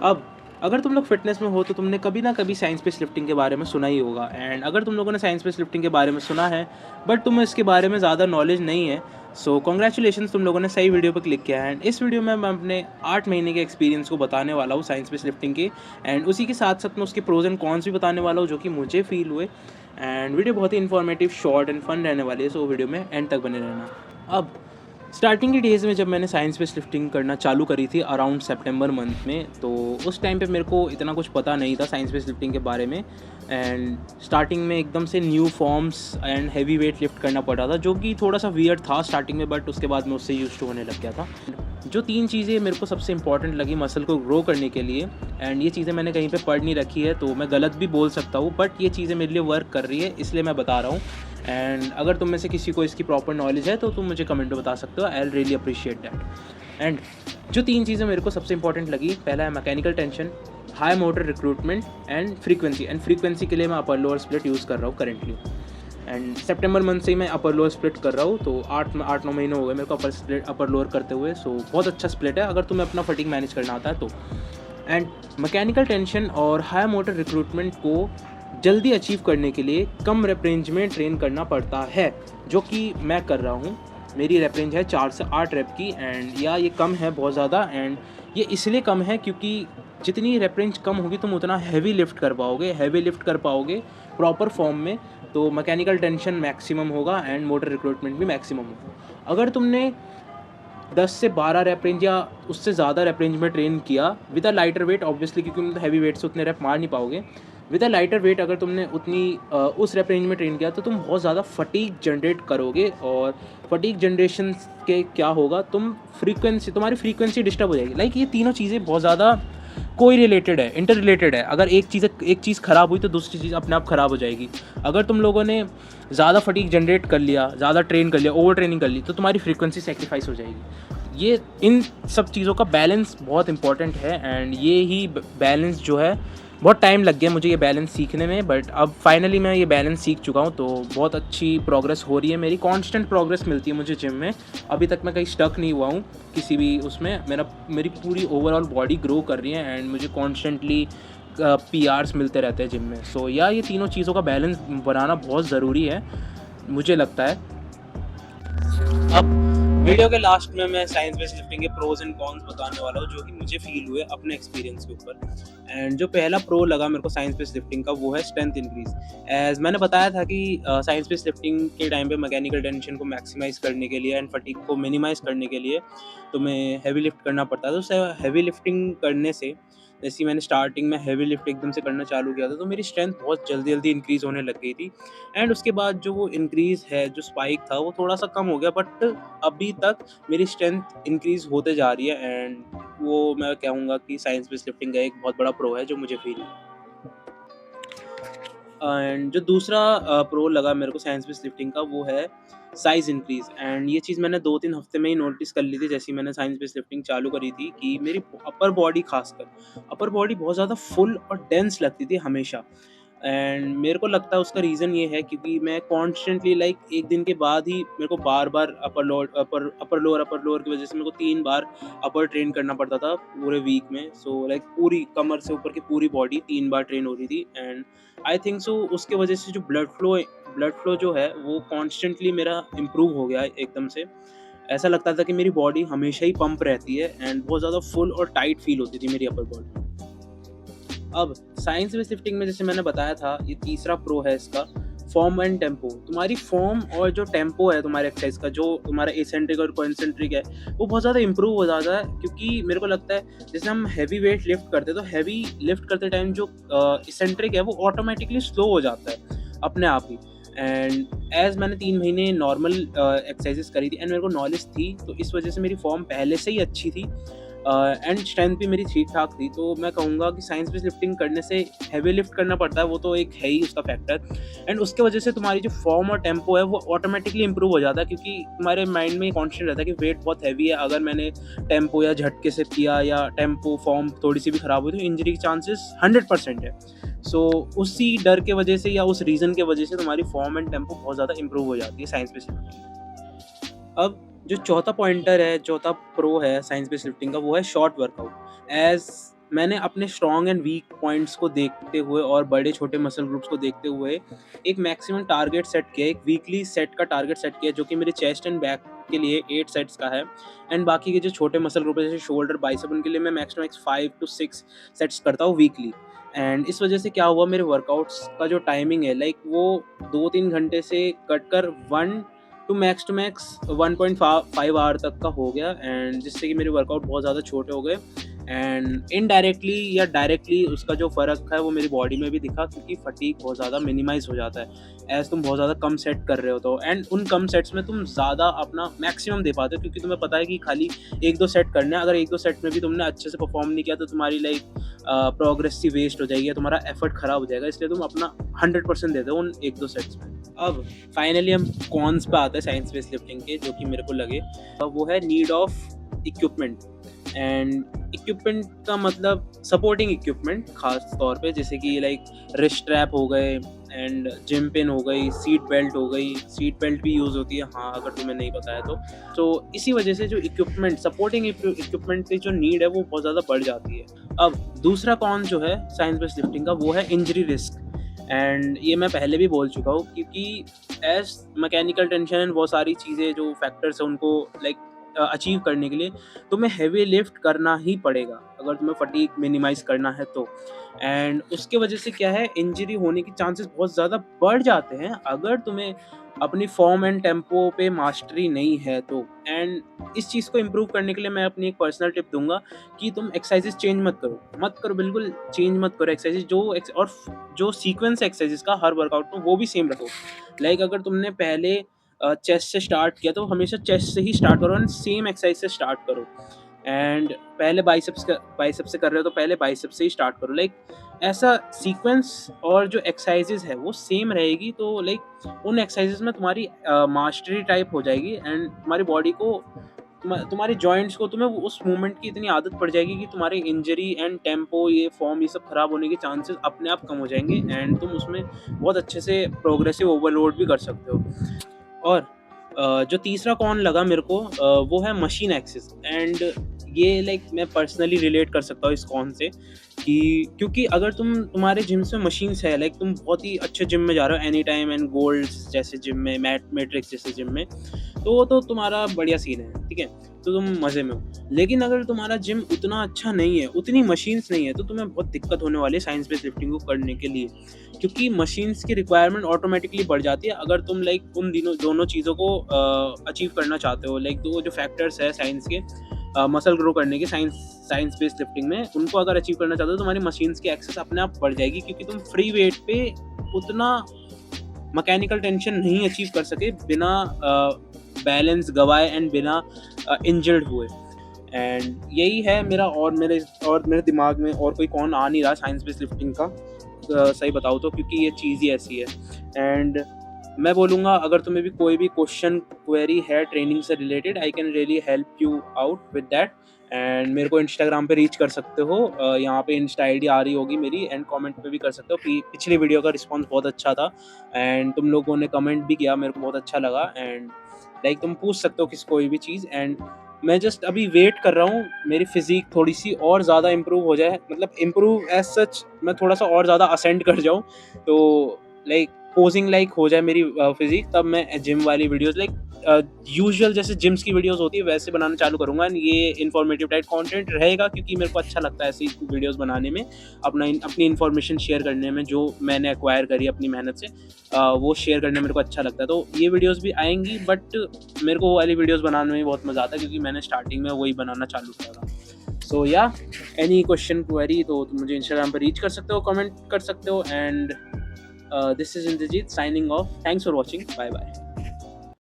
अब अगर तुम लोग फ़िटनेस में हो तो तुमने कभी ना कभी साइंस बेस्ड लिफ्टिंग के बारे में सुना ही होगा। एंड अगर तुम लोगों ने साइंस बेस्ड लिफ्टिंग के बारे में सुना है बट तुम्हें इसके बारे में ज़्यादा नॉलेज नहीं है, सो कॉन्ग्रेचुलेशंस, तुम लोगों ने सही वीडियो पर क्लिक किया है। एंड इस वीडियो में मैं अपने 8 महीने के एक्सपीरियंस को बताने वाला हूँ साइंस बेस्ड लिफ्टिंग के। एंड उसी के साथ साथ मैं उसके प्रोज एंड कॉन्स भी बताने वाला हूँ जो कि मुझे फील हुए। एंड वीडियो बहुत ही इन्फॉर्मेटिव, शॉर्ट एंड फन रहने वाली है, सो वीडियो में एंड तक बने रहना। अब स्टार्टिंग के डेज़ में जब मैंने साइंस बेस्ड लिफ्टिंग करना चालू करी थी अराउंड सितंबर मंथ में, तो उस टाइम पे मेरे को इतना कुछ पता नहीं था साइंस बेस्ड लिफ्टिंग के बारे में। एंड स्टार्टिंग में एकदम से new forms and heavy weight lift करना पड़ा था, जो कि थोड़ा सा वियर्ड था स्टार्टिंग में, बट उसके बाद मैं उससे यूज्ड टू होने लग गया था। जो 3 चीज़ें मेरे को सबसे इंपॉर्टेंट लगी मसल को ग्रो करने के लिए, एंड ये चीज़ें मैंने कहीं पे पढ़ नहीं रखी है तो मैं गलत भी बोल सकता हूँ, बट ये चीज़ें मेरे लिए वर्क कर रही है इसलिए मैं बता रहा हूँ। एंड अगर तुम में से किसी को इसकी प्रॉपर नॉलेज है तो तुम मुझे कमेंट में बता सकते हो, I will really appreciate that. And जो 3 चीज़ें मेरे को सबसे इंपॉर्टेंट लगी, पहला है mechanical tension, high motor recruitment and frequency. And frequency के लिए मैं अपर लोअर स्प्लिट यूज़ कर रहा हूँ करेंटली। एंड सितंबर मंथ से ही मैं अपर लोअर स्प्लिट कर रहा हूँ, तो 8-9 महीने हो गए मेरे को अपर लोअर करते हुए। सो बहुत अच्छा स्प्लिट है अगर तुम्हें अपना फटीग मैनेज करना आता है तो। एंड मैकेनिकल टेंशन और हाई मोटर रिक्रूटमेंट को जल्दी अचीव करने के लिए कम रेप रेंज में ट्रेन करना पड़ता है, जो कि मैं कर रहा हूँ। मेरी रेप रेंज है 4 से 8 रेप की, एंड या ये कम है बहुत ज़्यादा। एंड ये इसलिए कम है क्योंकि जितनी रेप रेंज कम होगी तुम उतना हैवी लिफ्ट कर पाओगे प्रॉपर फॉर्म में, तो मैकेनिकल टेंशन मैक्सिमम होगा एंड मोटर रिक्रूटमेंट भी मैक्सिमम होगा। अगर तुमने 10 से 12 रेप रेंज या उससे ज़्यादा रेप रेंज में ट्रेन किया with a lighter weight, obviously क्योंकि तुम तो हैवी वेट से उतने रेप मार नहीं पाओगे। विद अ लाइटर वेट अगर तुमने उस रेप रेंज में ट्रेन किया तो तुम बहुत ज़्यादा फटीग जनरेट करोगे, और फटीग जनरेशन के क्या होगा, तुम्हारी फ्रीक्वेंसी डिस्टर्ब हो जाएगी। लाइक ये तीनों चीज़ें बहुत ज़्यादा कोई रिलेटेड है, इंटर रिलेटेड है। अगर एक चीज़ ख़राब हुई तो दूसरी चीज़ अपने आप ख़राब हो जाएगी। अगर तुम लोगों ने ज़्यादा फटीग जनरेट कर लिया, ज़्यादा ट्रेन कर लिया, ओवर ट्रेनिंग कर ली, तो तुम्हारी फ्रीक्वेंसी सेक्रीफाइस हो जाएगी। ये इन सब चीज़ों का बैलेंस बहुत इंपॉर्टेंट है। एंड ये ही बैलेंस जो है, बहुत टाइम लग गया मुझे ये बैलेंस सीखने में, बट अब फाइनली मैं ये बैलेंस सीख चुका हूँ, तो बहुत अच्छी प्रोग्रेस हो रही है मेरी। कांस्टेंट प्रोग्रेस मिलती है मुझे जिम में। अभी तक मैं कहीं स्टक नहीं हुआ हूँ किसी भी उसमें। मेरी पूरी ओवरऑल बॉडी ग्रो कर रही है एंड मुझे कॉन्स्टेंटली PRs मिलते रहते हैं जिम में। सो या ये तीनों चीज़ों का बैलेंस बनाना बहुत ज़रूरी है मुझे लगता है। अब वीडियो के लास्ट में मैं साइंस बेस्ड लिफ्टिंग के प्रोज एंड कॉन्स बताने वाला हूँ, जो कि मुझे फील हुए अपने एक्सपीरियंस के ऊपर। एंड जो पहला प्रो लगा मेरे को साइंस बेस्ड लिफ्टिंग का, वो है स्ट्रेंथ इंक्रीज। एज मैंने बताया था कि साइंस बेस्ड लिफ्टिंग के टाइम पे मैकेनिकल टेंशन को मैक्सिमाइज करने के लिए एंड फटीग को मिनिमाइज करने के लिए तुम्हें हैवी लिफ्ट करना पड़ता है। तो हैवी लिफ्टिंग करने से, जैसे मैंने स्टार्टिंग में हैवी लिफ्ट एकदम से करना चालू किया था, तो मेरी स्ट्रेंथ बहुत जल्दी जल्दी इंक्रीज़ होने लग गई थी। एंड उसके बाद जो वो इंक्रीज़ है, जो स्पाइक था, वो थोड़ा सा कम हो गया, बट अभी तक मेरी स्ट्रेंथ इंक्रीज़ होते जा रही है। एंड वो मैं कहूँगा कि साइंस बेस्ड लिफ्टिंग का एक बहुत बड़ा प्रो है जो मुझे फील है। एंड जो दूसरा प्रो लगा मेरे को साइंस बेस्ड लिफ्टिंग का, वो है साइज़ इंक्रीज़। एंड ये चीज़ मैंने 2-3 हफ्ते में ही नोटिस कर ली थी, जैसे ही मैंने साइंस बेस्ड लिफ्टिंग चालू करी थी, कि मेरी अपर बॉडी बहुत ज़्यादा फुल और डेंस लगती थी हमेशा। एंड मेरे को लगता है उसका रीज़न ये है क्योंकि मैं कॉन्स्टेंटली, लाइक एक दिन के बाद ही मेरे को बार-बार अपर लोअर की वज़ह से मेरे को 3 बार अपर ट्रेन करना पड़ता था पूरे वीक में। सो लाइक पूरी कमर से ऊपर की पूरी बॉडी 3 बार ट्रेन हो रही थी। एंड आई थिंक सो उसके वजह से जो ब्लड फ्लो जो है वो कॉन्स्टेंटली मेरा इम्प्रूव हो गया है एकदम से। ऐसा लगता था कि मेरी बॉडी हमेशा ही पंप रहती है एंड बहुत ज़्यादा फुल और टाइट फील होती थी मेरी अपर बॉडी। अब साइंस बेस्ड लिफ्टिंग में, जैसे मैंने बताया था, ये तीसरा प्रो है इसका, फॉर्म एंड टेम्पो। तुम्हारी फॉर्म और जो टेम्पो है तुम्हारे एक्सरसाइज का, जो तुम्हारा एसेंट्रिक और कॉन्सेंट्रिक है, वो बहुत ज़्यादा इंप्रूव हो जाता है। क्योंकि मेरे को लगता है जैसे हम हैवी वेट लिफ्ट करते हैं, तो हैवी लिफ्ट करते टाइम जो एसेंट्रिक है वो ऑटोमेटिकली स्लो हो जाता है अपने आप ही। एंड एज मैंने 3 महीने नॉर्मल एक्सरसाइजेस करी थी एंड मेरे को नॉलेज थी, तो इस वजह से मेरी फॉर्म पहले से ही अच्छी थी एंड स्ट्रेंथ भी मेरी ठीक ठाक थी। तो मैं कहूँगा कि साइंस बेस्ड लिफ्टिंग करने से हैवी लिफ्ट करना पड़ता है, वो तो एक है ही उसका फैक्टर। एंड उसके वजह से तुम्हारी जो फॉर्म और टेम्पो है वो ऑटोमेटिकली इंप्रूव हो जाता है, क्योंकि तुम्हारे माइंड में कॉन्स्टेंट रहता है कि वेट बहुत हैवी है। अगर मैंने टेम्पो या झटके से किया या टेम्पो फॉर्म थोड़ी सी भी खराब हुई, तो इंजरी के चांसेस 100% है। सो उसी डर के वजह से या उस रीज़न के वजह से तुम्हारी फॉर्म एंड टेम्पो बहुत ज़्यादा इंप्रूव हो जाती है साइंस बेस्ड लिफ्टिंग। अब जो चौथा प्रो है साइंस बेस्ड लिफ्टिंग का, वो है शॉर्ट वर्कआउट। एज मैंने अपने स्ट्रॉन्ग एंड वीक पॉइंट्स को देखते हुए और बड़े छोटे मसल ग्रुप्स को देखते हुए एक मैक्सिमम टारगेट सेट किया, एक वीकली सेट का टारगेट सेट किया जो कि मेरे चेस्ट एंड बैक के लिए 8 सेट्स का है। एंड बाकी के जो छोटे मसल ग्रुप है जैसे शोल्डर, बाइसेप, उनके लिए मैं मैक्सिमम 5 to 6 सेट्स करता हूँ वीकली। एंड इस वजह से क्या हुआ, मेरे वर्कआउट्स का जो टाइमिंग है लाइक वो 2-3 घंटे से कट कर 1 टू मैक्स 1.5 आवर तक का हो गया, एंड जिससे कि मेरे वर्कआउट बहुत ज़्यादा छोटे हो गए। एंड इनडायरेक्टली या डायरेक्टली उसका जो फ़र्क है वो मेरी बॉडी में भी दिखा, क्योंकि फटीग बहुत ज़्यादा मिनिमाइज़ हो जाता है एज़ तुम बहुत ज़्यादा कम सेट कर रहे हो तो। एंड उन कम सेट्स में तुम ज़्यादा अपना मैक्सिमम दे पाते हो, क्योंकि तुम्हें पता है कि खाली 1-2 सेट करने हैं। अगर 1-2 सेट में भी तुमने अच्छे से परफॉर्म नहीं किया तो तुम्हारी प्रोग्रेस सी वेस्ट हो जाएगी, तुम्हारा एफर्ट ख़राब हो जाएगा, इसलिए तुम अपना 100% दे दो उन 1-2 सेट्स में। अब फाइनली हम कॉन्स पे आते हैं साइंस बेस्ड लिफ्टिंग के, जो कि मेरे को लगे वो है need of equipment. And equipment का मतलब सपोर्टिंग इक्विपमेंट खास तौर पे, जैसे कि लाइक रिस्ट स्ट्रैप हो गए एंड जिम पिन हो गई, सीट बेल्ट हो गई। सीट बेल्ट भी यूज़ होती है हाँ, अगर तुम्हें नहीं पता है तो इसी वजह से जो इक्विपमेंट, सपोर्टिंग इक्विपमेंट की जो नीड है वो बहुत ज़्यादा बढ़ जाती है। अब दूसरा कॉन जो है साइंस बेस्ड लिफ्टिंग का वो है इंजरी रिस्क। एंड ये मैं पहले भी बोल चुका हूँ, क्योंकि एज मैकेनिकल टेंशन एंड बहुत सारी चीज़ें जो फैक्टर्स हैं उनको लाइक अचीव करने के लिए तुम्हें हैवी लिफ्ट करना ही पड़ेगा अगर तुम्हें फटीग मिनिमाइज करना है तो। एंड उसके वजह से क्या है, इंजरी होने की चांसेस बहुत ज़्यादा बढ़ जाते हैं अगर तुम्हें अपनी फॉर्म एंड टेम्पो पे मास्टरी नहीं है तो। एंड इस चीज़ को इम्प्रूव करने के लिए मैं अपनी एक पर्सनल टिप दूंगा कि तुम एक्सरसाइजेस चेंज मत करो, बिल्कुल चेंज मत करो एक्सरसाइजेस, और जो सीक्वेंस है एक्सरसाइजेस का हर वर्कआउट में वो भी सेम रखो। लाइक अगर तुमने पहले चेस्ट से स्टार्ट किया तो हमेशा चेस्ट से ही स्टार्ट करो एंड सेम एक्सरसाइज से स्टार्ट करो। एंड पहले बाइसेप्स से कर रहे हो तो पहले बाइसेप्स से ही स्टार्ट करो। लाइक ऐसा सीक्वेंस और जो एक्सरसाइजेज है वो सेम रहेगी तो लाइक उन एक्सरसाइजेज में तुम्हारी मास्टरी टाइप हो जाएगी एंड तुम्हारी बॉडी को, तुम्हारे जॉइंट्स को, तुम्हें उस मूवमेंट की इतनी आदत पड़ जाएगी कि तुम्हारी इंजरी एंड टेम्पो, ये फॉर्म, ये सब खराब होने के चांसेस अपने आप कम हो जाएंगे एंड तुम उसमें बहुत अच्छे से प्रोग्रेसिव ओवरलोड भी कर सकते हो। और जो तीसरा कॉन लगा मेरे को वो है मशीन एक्सेस। एंड ये लाइक मैं पर्सनली रिलेट कर सकता हूँ इस कॉन से कि क्योंकि अगर तुम्हारे जिम्स में मशीन्स है, लाइक तुम बहुत ही अच्छे जिम में जा रहे हो, एनी टाइम एंड गोल्ड जैसे जिम में, मैट्रिक्स जैसे जिम में, तो तुम्हारा बढ़िया सीन है, ठीक है, तो तुम मज़े में हो। लेकिन अगर तुम्हारा जिम उतना अच्छा नहीं है, उतनी मशीन्स नहीं है, तो तुम्हें बहुत दिक्कत होने वाली है साइंस बेस्ड लिफ्टिंग को करने के लिए, क्योंकि मशीन्स की रिक्वायरमेंट ऑटोमेटिकली बढ़ जाती है अगर तुम लाइक उन दोनों चीज़ों को अचीव करना चाहते हो। लाइक दो जो फैक्टर्स है साइंस के, मसल ग्रो करने के साइंस बेस्ड लिफ्टिंग में, उनको अगर अचीव करना चाहते हो तो तुम्हारी मशीन्स की एक्सेस अपने आप बढ़ जाएगी, क्योंकि तुम फ्री वेट पे उतना मैकेनिकल टेंशन नहीं अचीव कर सके बिना बैलेंस गवाए एंड बिना इंजर्ड हुए। एंड यही है मेरा, और मेरे दिमाग में और कोई कौन आ नहीं रहा साइंस बेस्ड लिफ्टिंग का, सही बताऊँ तो, क्योंकि ये चीज़ ही ऐसी है। एंड मैं बोलूँगा अगर तुम्हें भी कोई भी क्वेश्चन क्वेरी है ट्रेनिंग से related, I can really help you out with that. And मेरे को इंस्टाग्राम पे रीच कर सकते हो, यहाँ पे इंस्टा आईडी आ रही होगी मेरी, एंड कमेंट पे भी कर सकते हो। पिछली वीडियो का रिस्पांस बहुत अच्छा था एंड तुम लोगों ने कमेंट भी किया, मेरे को बहुत अच्छा लगा। एंड लाइक तुम पूछ सकते हो कोई भी चीज़। एंड मैं जस्ट अभी वेट कर रहा हूँ मेरी फिजिक थोड़ी सी और ज़्यादा इम्प्रूव हो जाए, मतलब इम्प्रूव एज सच मैं थोड़ा सा और ज़्यादा असेंड कर जाऊँ, तो लाइक पोजिंग लाइक हो जाए मेरी फिजिक, तब मैं जिम वाली वीडियोस लाइक यूजुअल जैसे जिम्स की वीडियोस होती है वैसे बनाना चालू करूँगा। ये इन्फॉर्मेटिव टाइप कंटेंट रहेगा, क्योंकि मेरे को अच्छा लगता है ऐसी वीडियोस बनाने में, अपनी इन्फॉर्मेशन शेयर करने में, जो मैंने एक्वायर करी अपनी मेहनत से, वो शेयर करने में मेरे को अच्छा लगता है। तो ये वीडियोस भी आएंगी, बट मेरे को वो वाली वीडियोस बनाने में बहुत मज़ा आता है, क्योंकि मैंने स्टार्टिंग में वही बनाना चालू करा। सो या एनी क्वेश्चन क्वेरी तो तुम मुझे इंस्टाग्राम पर रीच कर सकते हो, कमेंट कर सकते हो। And this is Indrajit signing off. Thanks for watching, bye bye.